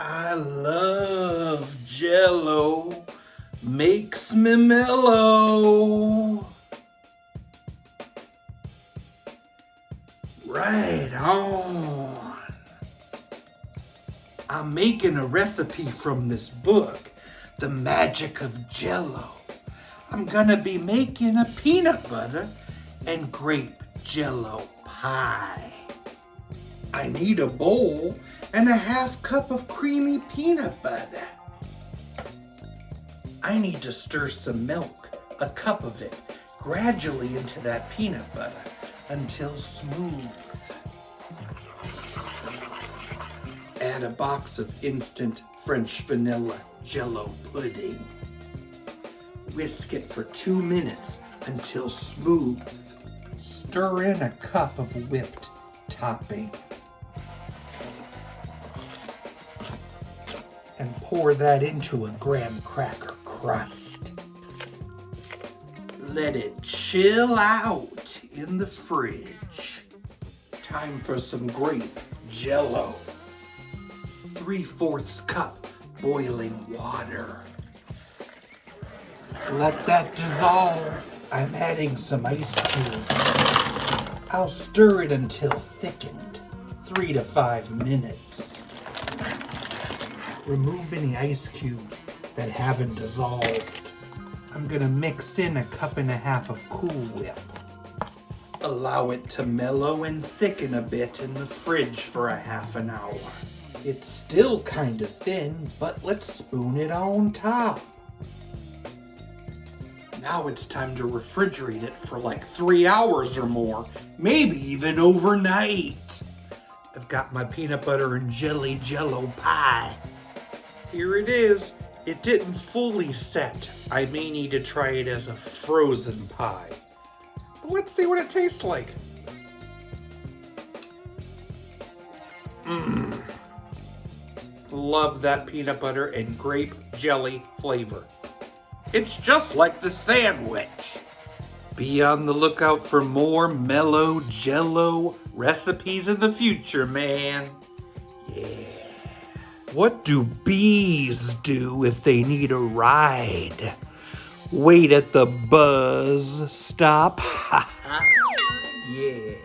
I love Jell-o. Makes me mellow. Right on. I'm making a recipe from this book, The Magic of Jell-o. I'm gonna be making a peanut butter and grape Jell-o pie. I need a bowl and a half cup of creamy peanut butter. I need to stir some milk, a cup of it, gradually into that peanut butter until smooth. Add a box of instant French vanilla Jell-o pudding. Whisk it for 2 minutes until smooth. Stir in a cup of whipped topping. And pour that into a graham cracker crust. Let it chill out in the fridge. Time for some grape Jell-o. 3/4 cup boiling water. Let that dissolve. I'm adding some ice cubes. I'll stir it until thickened, 3 to 5 minutes. Remove any ice cubes that haven't dissolved. I'm gonna mix in a cup and a half of Cool Whip. Allow it to mellow and thicken a bit in the fridge for a half an hour. It's still kind of thin, but let's spoon it on top. Now it's time to refrigerate it for like 3 hours or more, maybe even overnight. I've got my peanut butter and jelly Jell-o pie. Here it is. It didn't fully set. I may need to try it as a frozen pie. But let's see what it tastes like. Love that peanut butter and grape jelly flavor. It's just like the sandwich. Be on the lookout for more mellow Jell-o recipes in the future, man. Yeah. What do bees do if they need a ride? Wait at the bus stop. Yeah.